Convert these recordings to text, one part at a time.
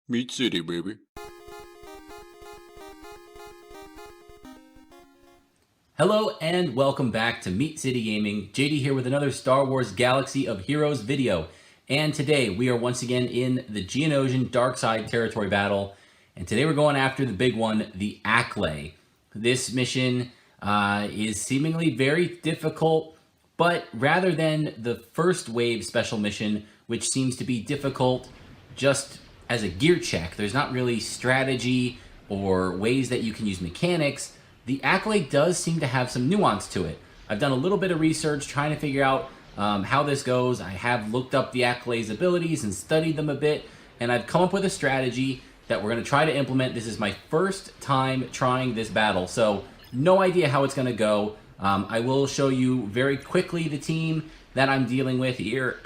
Meat City, baby. Hello and welcome back to Meat City Gaming. JD here with another Star Wars Galaxy of Heroes video. And today we are once again in the Geonosian Dark Side territory battle. And today we're going after the big one, the Acklay. This mission is seemingly very difficult, but rather than the first wave special mission, which seems to be difficult just as a gear check, there's not really strategy or ways that you can use mechanics. The Acklay does seem to have some nuance to it. I've done a little bit of research trying to figure out how this goes. I have looked up the Acklay's abilities and studied them a bit, and I've come up with a strategy that we're going to try to implement. This is my first time trying this battle, so no idea how it's going to go. I will show you very quickly the team that I'm dealing with here.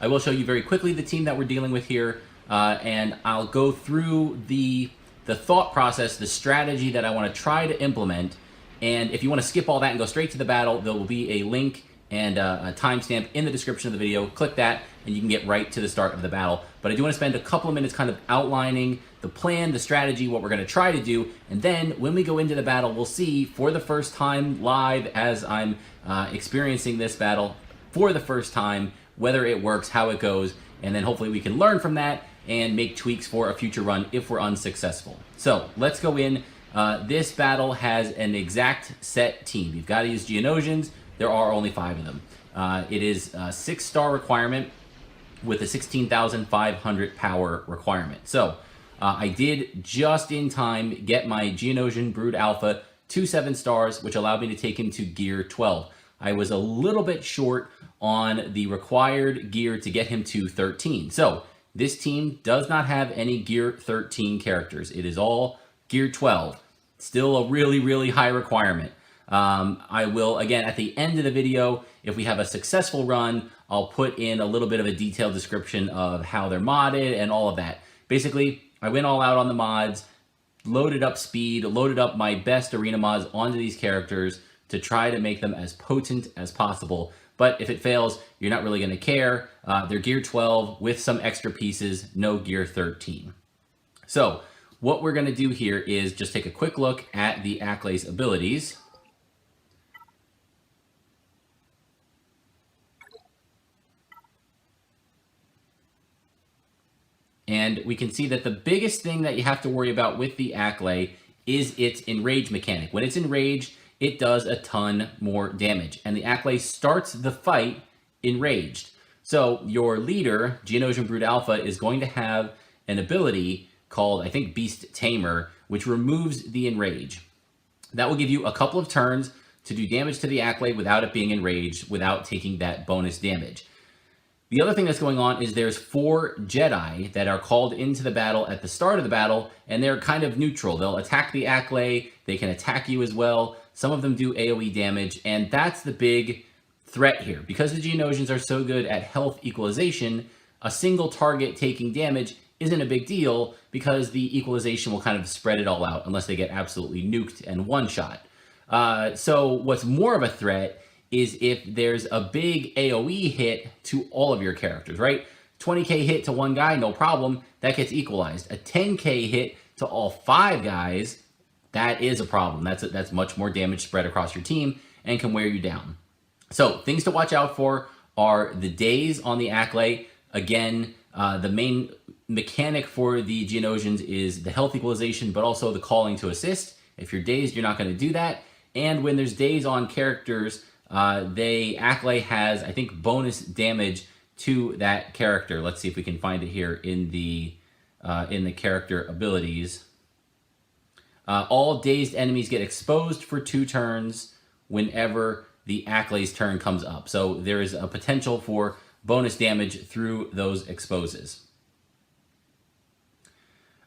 I will show you very quickly the team that we're dealing with here, and I'll go through the thought process, the strategy that I want to try to implement. And if you want to skip all that and go straight to the battle, there will be a link and a timestamp in the description of the video. Click that and you can get right to the start of the battle. But I do want to spend a couple of minutes kind of outlining the plan, the strategy, what we're going to try to do. And then when we go into the battle, we'll see for the first time live as I'm experiencing this battle for the first time, whether it works, how it goes, and then hopefully we can learn from that and make tweaks for a future run if we're unsuccessful. So let's go in. This battle has an exact set team. You've got to use Geonosians. There are only 5 of them. It is a 6-star requirement with a 16,500 power requirement. So I did just in time get my Geonosian Brood Alpha to 7 stars, which allowed me to take him to gear 12. I was a little bit short on the required gear to get him to 13. So this team does not have any gear 13 characters. It is all gear 12. Still a really, really high requirement. I will, again, at the end of the video, if we have a successful run, I'll put in a little bit of a detailed description of how they're modded and all of that. Basically, I went all out on the mods, loaded up speed, loaded up my best arena mods onto these characters to try to make them as potent as possible. But if it fails, you're not really going to care. They're gear 12 with some extra pieces, no gear 13. So what we're going to do here is just take a quick look at the Acklay's abilities. And we can see that the biggest thing that you have to worry about with the Acklay is its enrage mechanic. When it's enraged, it does a ton more damage. And the Acklay starts the fight enraged. So your leader, Geonosian Brood Alpha, is going to have an ability called, I think, Beast Tamer, which removes the enrage. That will give you a couple of turns to do damage to the Acklay without it being enraged, without taking that bonus damage. The other thing that's going on is there's 4 Jedi that are called into the battle at the start of the battle, and they're kind of neutral. They'll attack the Acklay, they can attack you as well. Some of them do AoE damage, and that's the big threat here. Because the Geonosians are so good at health equalization, a single target taking damage isn't a big deal because the equalization will kind of spread it all out unless they get absolutely nuked and one-shot. So what's more of a threat is if there's a big AoE hit to all of your characters, right? 20k hit to one guy, no problem, that gets equalized. A 10k hit to all 5 guys, that is a problem. That's much more damage spread across your team and can wear you down. So things to watch out for are the days on the Acklay. Again, the main mechanic for the Geonosians is the health equalization, but also the calling to assist. If you're dazed, you're not going to do that. And when there's days on characters, Acklay has, I think, bonus damage to that character. Let's see if we can find it here in the character abilities. All dazed enemies get exposed for 2 turns whenever the Acklay's turn comes up. So there is a potential for bonus damage through those exposes.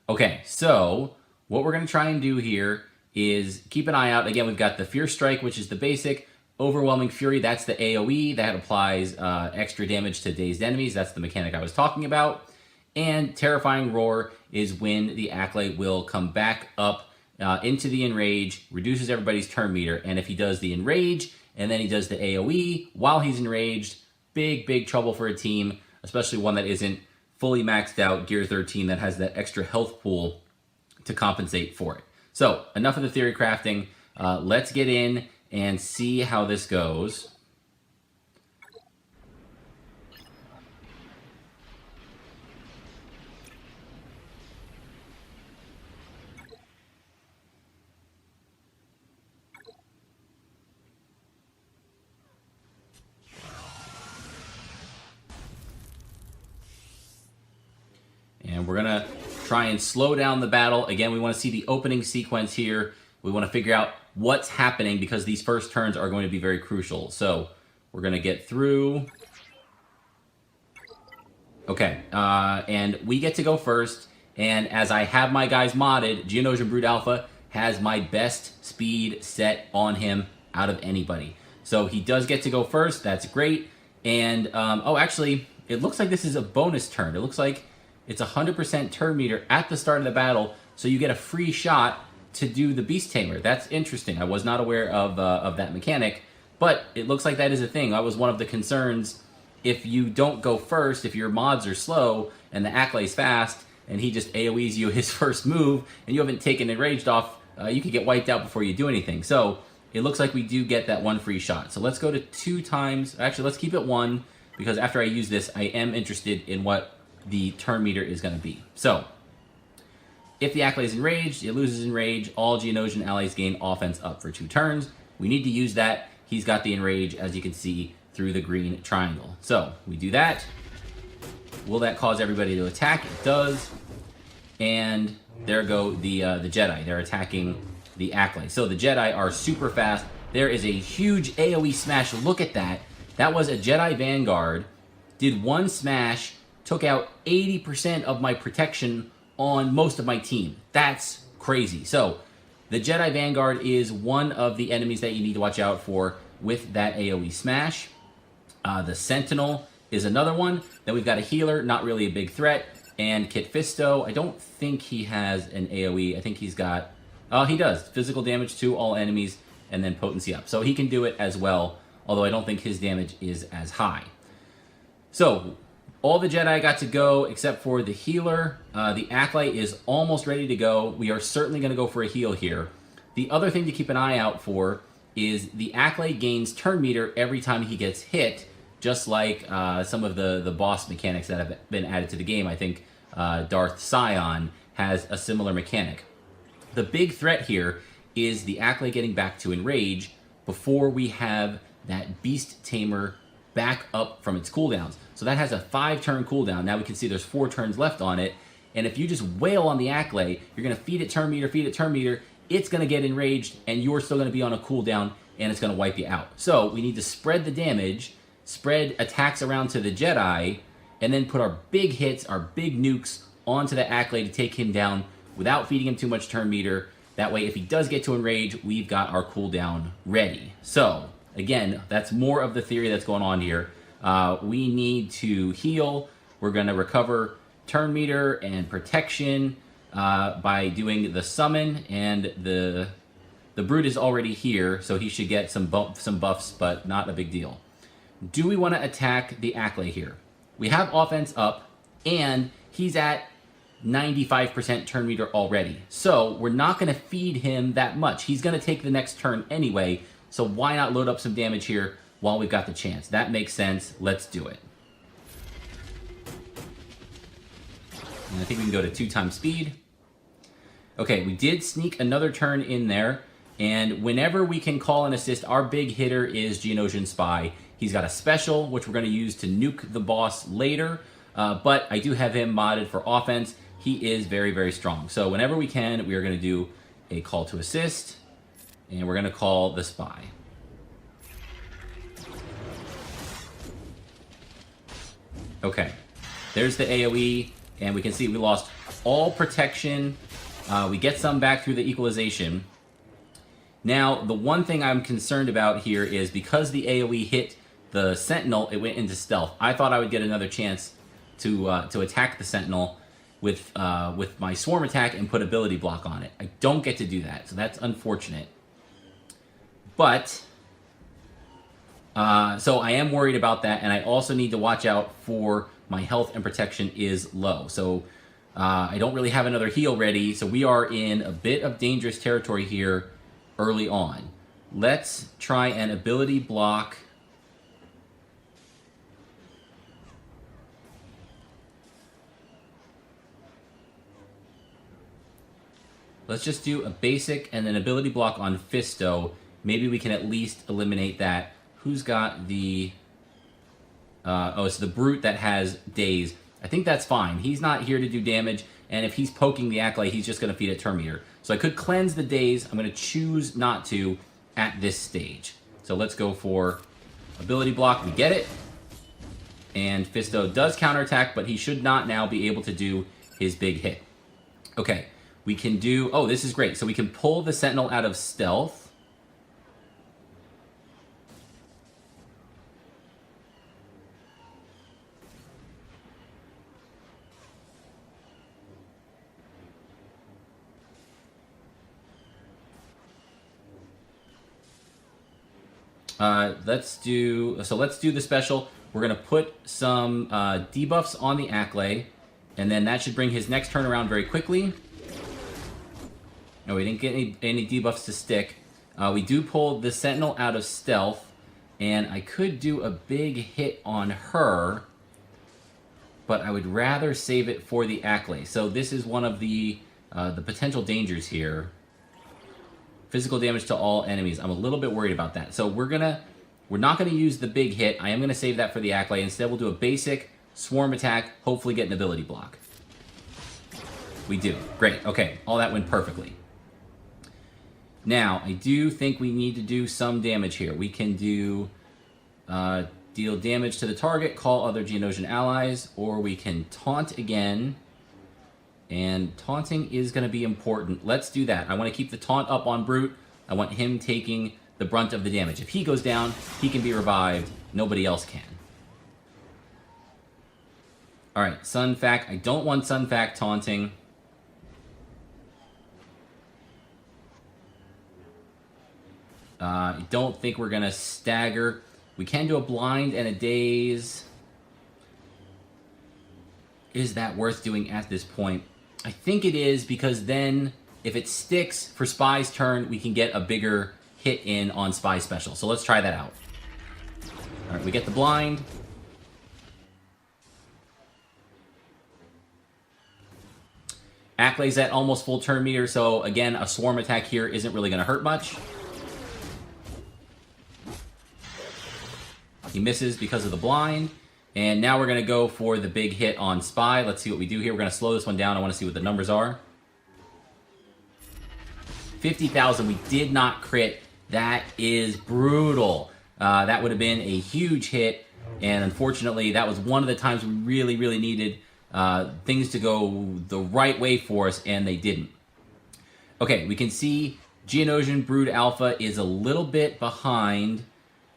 Okay, so what we're going to try and do here is keep an eye out. Again, we've got the Fierce Strike, which is the basic. Overwhelming Fury, that's the AoE. That applies extra damage to dazed enemies. That's the mechanic I was talking about. And Terrifying Roar is when the Acklay will come back up into the enrage, reduces everybody's turn meter. And if he does the enrage and then he does the AoE while he's enraged, big trouble for a team, especially one that isn't fully maxed out Gear 13 that has that extra health pool to compensate for it. So enough of the theory crafting. Let's get in and see how this goes. And we're going to try and slow down the battle. Again, we want to see the opening sequence here. We want to figure out what's happening because these first turns are going to be very crucial. So we're going to get through. Okay, and we get to go first. And as I have my guys modded, Geonosian Brood Alpha has my best speed set on him out of anybody. So he does get to go first. That's great. And, oh, actually, it looks like this is a bonus turn. It looks like it's 100% turn meter at the start of the battle, so you get a free shot to do the Beast Tamer. That's interesting. I was not aware of that mechanic, but it looks like that is a thing. That was one of the concerns. If you don't go first, if your mods are slow and the Acklay's fast, and he just AoEs you his first move, and you haven't taken enraged off, you could get wiped out before you do anything. So it looks like we do get that one free shot. So let's go to 2 times. Actually, let's keep it 1, because after I use this, I am interested in what the turn meter is going to be. So, if the Acklay is enraged, it loses enrage. All Geonosian allies gain offense up for 2 turns. We need to use that. He's got the enrage, as you can see, through the green triangle. So, we do that. Will that cause everybody to attack? It does. And there go the Jedi. They're attacking the Acklay. So, the Jedi are super fast. There is a huge AoE smash. Look at that. That was a Jedi Vanguard. Did 1 smash. Took out 80% of my protection on most of my team. That's crazy. So, the Jedi Vanguard is one of the enemies that you need to watch out for with that AoE smash. The Sentinel is another one. Then we've got a healer, not really a big threat. And Kit Fisto, I don't think he has an AoE. I think he's got... Oh, he does. Physical damage to all enemies and then potency up. So he can do it as well, although I don't think his damage is as high. So, all the Jedi got to go except for the healer. The Acklay is almost ready to go. We are certainly going to go for a heal here. The other thing to keep an eye out for is the Acklay gains turn meter every time he gets hit, just like some of the boss mechanics that have been added to the game. I think Darth Sion has a similar mechanic. The big threat here is the Acklay getting back to enrage before we have that Beast Tamer back up from its cooldowns. So that has a 5-turn cooldown. Now we can see there's 4 turns left on it. And if you just wail on the Acklay, you're going to feed it turn meter, it's going to get enraged, and you're still going to be on a cooldown, and it's going to wipe you out. So we need to spread the damage, spread attacks around to the Jedi, and then put our big hits, our big nukes, onto the Acklay to take him down without feeding him too much turn meter. That way, if he does get to enrage, we've got our cooldown ready. So, again, that's more of the theory that's going on here. We need to heal. We're going to recover turn meter and protection by doing the summon, and the Brood is already here, so he should get some buffs, but not a big deal. Do we want to attack the Acklay here? We have offense up, and he's at 95% turn meter already. So we're not going to feed him that much. He's going to take the next turn anyway, so why not load up some damage here while we've got the chance? That makes sense. Let's do it. And I think we can go to 2 times speed. Okay, we did sneak another turn in there, and whenever we can call an assist, our big hitter is Geonosian Spy. He's got a special, which we're going to use to nuke the boss later, but I do have him modded for offense. He is very, very strong. So whenever we can, we are going to do a call to assist, and we're going to call the Spy. Okay, there's the AoE, and we can see we lost all protection. We get some back through the equalization. Now, the one thing I'm concerned about here is because the AoE hit the Sentinel, it went into stealth. I thought I would get another chance to attack the Sentinel with my swarm attack and put ability block on it. I don't get to do that, so that's unfortunate. But so I am worried about that, and I also need to watch out for my health and protection is low. So I don't really have another heal ready, so we are in a bit of dangerous territory here early on. Let's try an ability block. Let's just do a basic and an ability block on Fisto. Maybe we can at least eliminate that. Who's got the... oh, it's the Brute that has Daze. I think that's fine. He's not here to do damage, and if he's poking the Acklay, he's just going to feed it turn meter. So I could cleanse the Daze. I'm going to choose not to at this stage. So let's go for ability block. We get it. And Fisto does counterattack, but he should not now be able to do his big hit. Okay. We can do... oh, this is great. So we can pull the Sentinel out of stealth. Let's do the special. We're going to put some debuffs on the Acklay, and then that should bring his next turn around very quickly. No, we didn't get any debuffs to stick. We do pull the Sentinel out of stealth, and I could do a big hit on her, but I would rather save it for the Acklay. So this is one of the potential dangers here. Physical damage to all enemies. I'm a little bit worried about that. So we're not gonna use the big hit. I am gonna save that for the Acklay. Instead, we'll do a basic swarm attack. Hopefully, get an ability block. We do. Great. Okay, all that went perfectly. Now, I do think we need to do some damage here. We can do deal damage to the target, call other Geonosian allies, or we can taunt again. And taunting is going to be important. Let's do that. I want to keep the taunt up on Brute. I want him taking the brunt of the damage. If he goes down, he can be revived. Nobody else can. Alright, Sunfac. I don't want Sunfac taunting. I don't think we're going to stagger. We can do a blind and a daze. Is that worth doing at this point? I think it is, because then if it sticks for Spy's turn, we can get a bigger hit in on Spy special. So let's try that out. Alright, we get the blind. Acklay's at almost full turn meter, so again, a swarm attack here isn't really going to hurt much. He misses because of the blind. And now we're going to go for the big hit on Spy. Let's see what we do here. We're going to slow this one down. I want to see what the numbers are. 50,000. We did not crit. That is brutal. That would have been a huge hit. And unfortunately, that was one of the times we really, really needed things to go the right way for us, and they didn't. Okay, we can see Geonosian Brood Alpha is a little bit behind.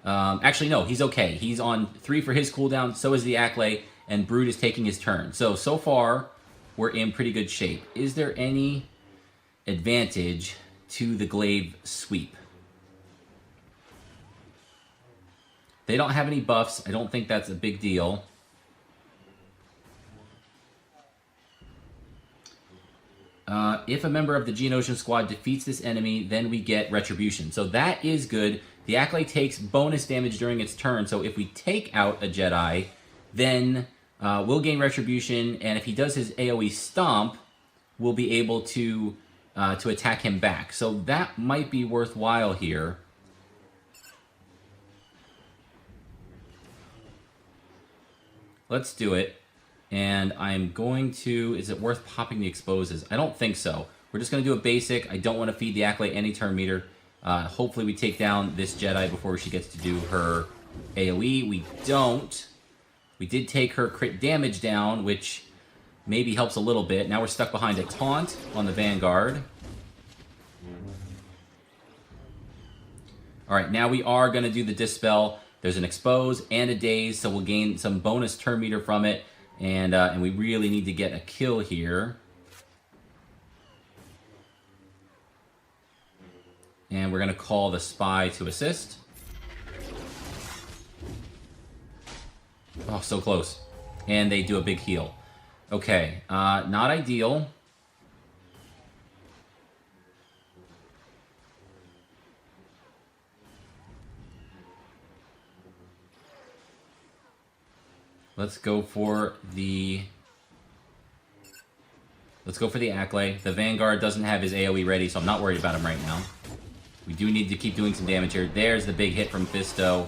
Actually, no, he's okay. He's on 3 for his cooldown, so is the Acklay, and Brood is taking his turn. So far, we're in pretty good shape. Is there any advantage to the Glaive Sweep? They don't have any buffs. I don't think that's a big deal. If a member of the Geonosian squad defeats this enemy, then we get Retribution. So that is good. The Acklay takes bonus damage during its turn, so if we take out a Jedi, then we'll gain Retribution, and if he does his AoE Stomp, we'll be able to attack him back. So that might be worthwhile here. Let's do it. And I'm going to... is it worth popping the exposes? I don't think so. We're just going to do a basic. I don't want to feed the Acklay any turn meter. Hopefully we take down this Jedi before she gets to do her AoE. We don't. We did take her crit damage down, which maybe helps a little bit. Now we're stuck behind a taunt on the Vanguard. Alright, now we are going to do the dispel. There's an expose and a daze, so we'll gain some bonus turn meter from it. And we really need to get a kill here. And we're going to call the Spy to assist. Oh, so close. and they do a big heal. Okay, not ideal. Let's go for the Acklay. The Vanguard doesn't have his AoE ready, so I'm not worried about him right now. We do need to keep doing some damage here. There's the big hit from Fisto.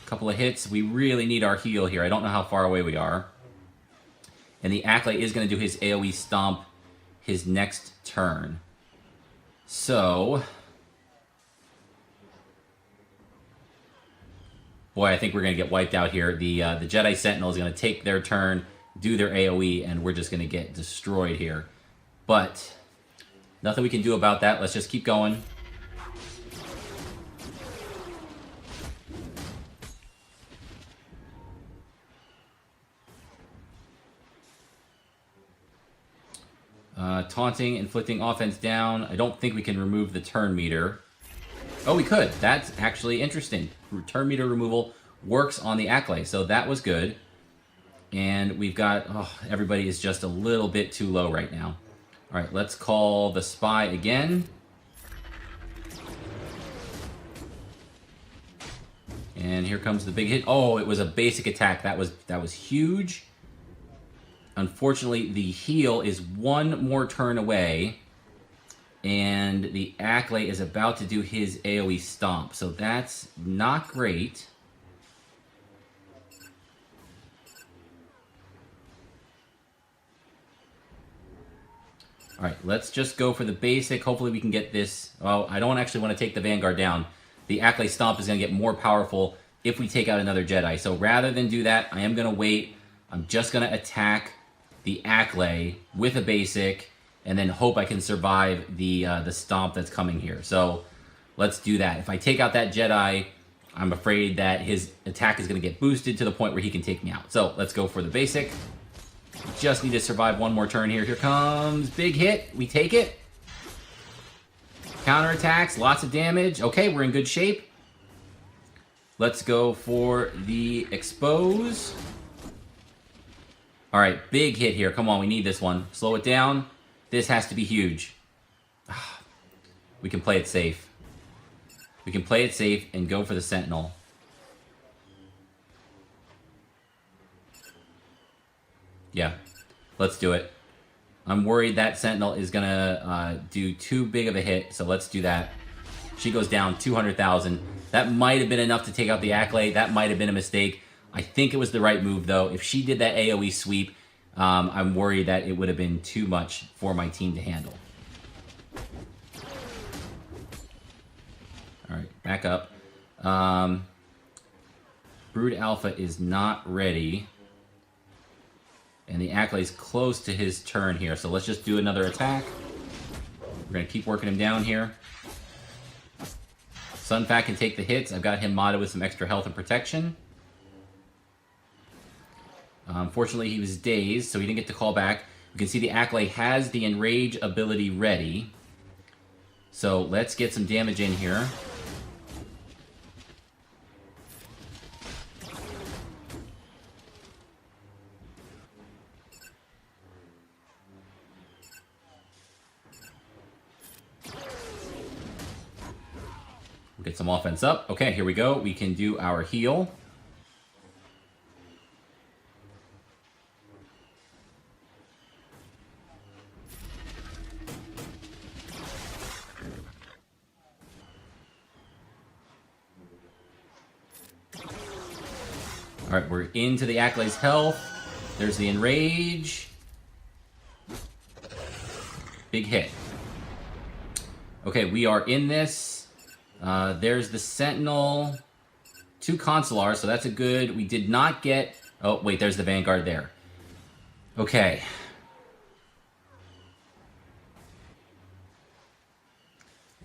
Couple of hits. We really need our heal here. I don't know how far away we are. And the Acklay is going to do his AoE stomp his next turn. So... boy, I think we're going to get wiped out here. The Jedi Sentinel is going to take their turn, do their AoE, and we're just going to get destroyed here. But nothing we can do about that. Let's just keep going. Taunting, inflicting offense down. I don't think we can remove the turn meter. Oh, we could. That's actually interesting. Turn meter removal works on the Acklay, so that was good. And we've got... oh, everybody is just a little bit too low right now. All right, let's call the Spy again. And here comes the big hit. Oh, it was a basic attack. That was huge. Unfortunately, the heal is one more turn away. And the Acklay is about to do his AoE stomp. So that's not great. Alright, let's just go for the basic. Hopefully we can get this... oh, I don't actually want to take the Vanguard down. The Acklay stomp is going to get more powerful if we take out another Jedi. So rather than do that, I am going to wait. I'm just going to attack the Acklay with a basic... and then hope I can survive the stomp that's coming here. So let's do that. If I take out that Jedi, I'm afraid that his attack is going to get boosted to the point where he can take me out. So let's go for the basic. Just need to survive one more turn here. Here comes big hit. We take it. Counterattacks, lots of damage. Okay, we're in good shape. Let's go for the expose. All right, big hit here. Come on, we need this one. Slow it down. This has to be huge. We can play it safe. We can play it safe and go for the Sentinel. Yeah, let's do it. I'm worried that Sentinel is going to do too big of a hit, so let's do that. She goes down 200,000. That might have been enough to take out the Acklay. That might have been a mistake. I think it was the right move, though. If she did that AoE sweep, I'm worried that it would have been too much for my team to handle. Alright, back up. Brood Alpha is not ready. And the Acklay's close to his turn here, so let's just do another attack. We're going to keep working him down here. Sunfat can take the hits. I've got him modded with some extra health and protection. Unfortunately, he was dazed, so he didn't get to call back. You can see the Acklay has the enrage ability ready. So let's get some damage in here. We'll get some offense up. Okay, here we go. We can do our heal. Alright, we're into the Acklay's health. There's the enrage. Big hit. Okay, we are in this. There's the Sentinel. 2 Consulars, so that's a good... we did not get... oh, wait, there's the Vanguard there. Okay.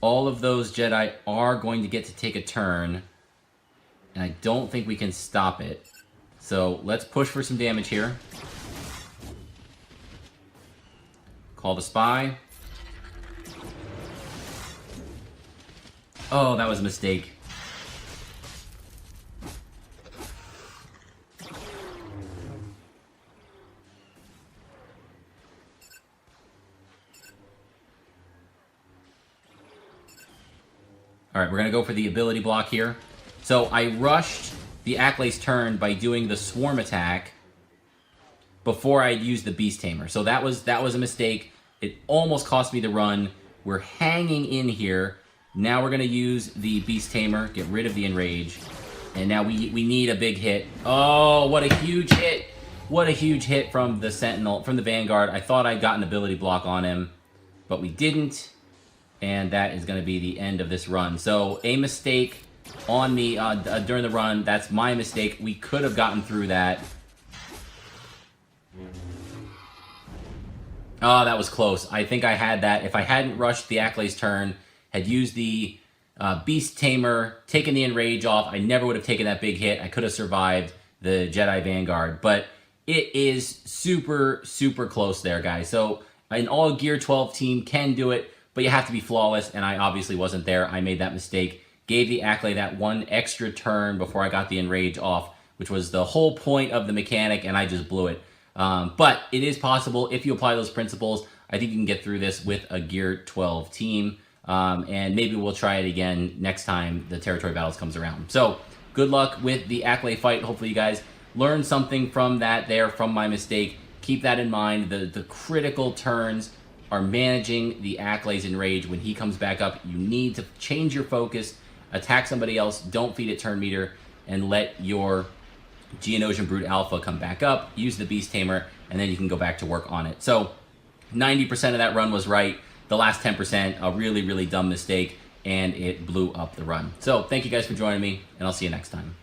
All of those Jedi are going to get to take a turn. And I don't think we can stop it. So let's push for some damage here. Call the Spy. Oh, that was a mistake. All right, we're going to go for the ability block here. So I rushed the Acklay's turn by doing the swarm attack before I'd used the Beast Tamer. So that was a mistake. It almost cost me the run. We're hanging in here. Now we're going to use the Beast Tamer, get rid of the enrage. And now we need a big hit. Oh, what a huge hit. What a huge hit from the Sentinel, from the Vanguard. I thought I'd gotten ability block on him, but we didn't. And that is going to be the end of this run. So a mistake on me during the run. That's my mistake. We could have gotten through that. Oh, that was close. I think I had that. If I hadn't rushed the Acklay's turn, had used the Beast Tamer, taken the enrage off, I never would have taken that big hit. I could have survived the Jedi Vanguard. But it is super, super close there, guys. So an all Gear 12 team can do it, but you have to be flawless, and I obviously wasn't there. I made that mistake. Gave the Acklay that one extra turn before I got the enrage off, which was the whole point of the mechanic, and I just blew it. But it is possible if you apply those principles. I think you can get through this with a Gear 12 team, and maybe we'll try it again next time the territory battles comes around. So good luck with the Acklay fight. Hopefully you guys learned something from that there, from my mistake. Keep that in mind. The critical turns are managing the Acklay's enrage. When he comes back up, you need to change your focus, attack somebody else, don't feed it turn meter, and let your Geonosian Brood Alpha come back up, use the Beast Tamer, and then you can go back to work on it. So 90% of that run was right. The last 10%, a really, really dumb mistake, and it blew up the run. So thank you guys for joining me, and I'll see you next time.